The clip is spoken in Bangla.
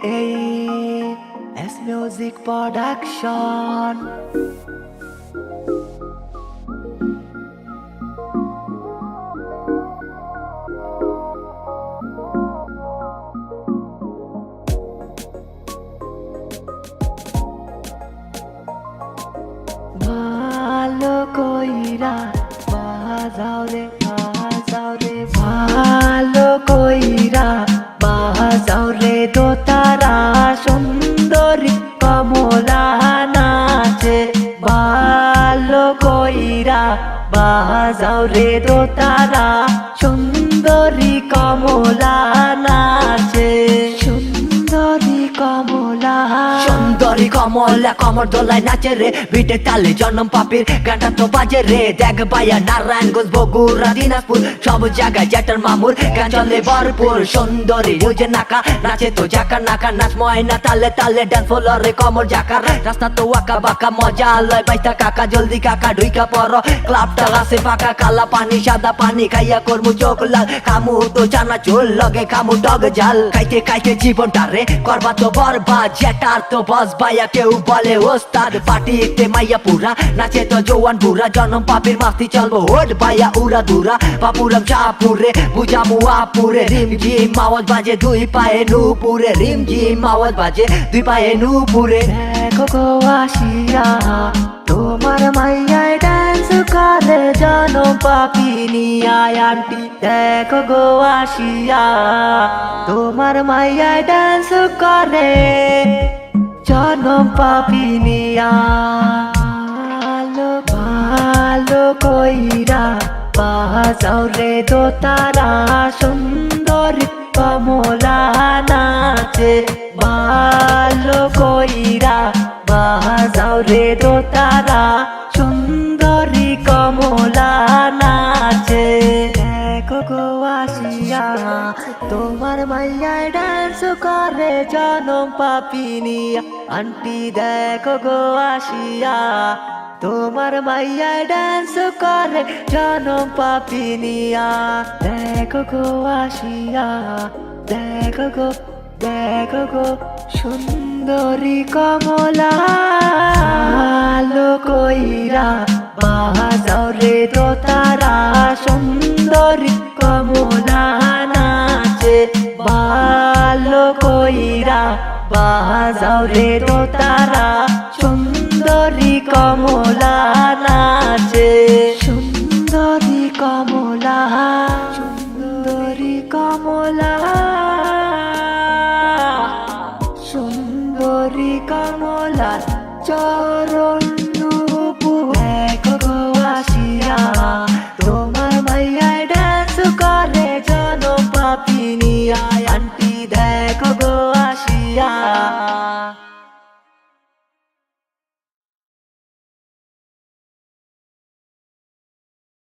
S Music Production. ভালো কইরা বাজাও রে ভালো কইরা বাজাও রে দোতারা সুন্দরী কমলা নাচে ভালো কইরা বাজাও রে দোতারা সুন্দরী কমলা নাচে সুন্দরী কমলা কমর দোলায় নাচে রে বিটে তালে জন্ম পাপির গানটা তো বাজে রে দেখ ভাইয়া নারায়ণগঞ্জ বগুড়া দিনাজপুর সব জায়গায় জ্যাঠার মামুর গান চলে ভরপুর সুন্দরী রোজে নাকা নাচে তো জাকা নাকা নাচ ময়না তালে তালে ডান্স ফলোরে কমর জাকার রাস্তা তো আঁকা বাঁকা মজা লয় বাইতা কাকা জলদি কাকা ঢুইকা পর ক্লাবটা আছে ফাঁকা কালা পানি সাদা পানি খাইয়া করমু চোখ লাল খামু তো জানা চুল লগে খামু ডগ ঝাল খাইতে খাইতে জীবনটা রে করবা তো বরবাদ জ্যাঠার তো বস ভাইয়া কেউ বলে ওস্তাদ পার্টিতে মাইয়া পুরা নাচে তো জওয়ান বুড়া জন্ম পাপির মাস্তি চলবো ওট ভাইয়া উড়া দুরা বাপুরাম শাহপুরে বুঝামু আপুরে রিম ঝিম আওয়াজ বাজে দুই পায়ে নুপুরে রিম ঝিম আওয়াজ বাজে দুই পায়ে নুপুরে দেখো গো আসিয়া তোমার মাইয়ায় ডান্স করে জন্ম পাপি নিয়া আন্টি দেখো গো আসিয়া তোমার মাইয়ায় ডান্স করে জনম পাপি নিয়া ভালো কইরা বাজাও রে দোতারা সুন্দরী কমলা নাচে ভালো কইরা বাজাও রে দোতারা সুন্দরী কমলা নাচে দেখো গো আসিয়া তোমার মাইয়ায় ডান্স করে জনম পাপি নিয়া আন্টি দেখো গো আসিয়া তোমার মাইয়ায় ডান্স করে জনম পাপি নিয়া দেখো গো আসিয়া দেখো গো সুন্দরী কমলা ভালো কইরা বাজাও রে দোতারা সুন্দরী কমলা নাচে ভালো কইরা বাজাও রে দোতারা সুন্দরী কমলা নাচে সুন্দরী কমলা সুন্দরী কমলা সুন্দরী কমলা চরণ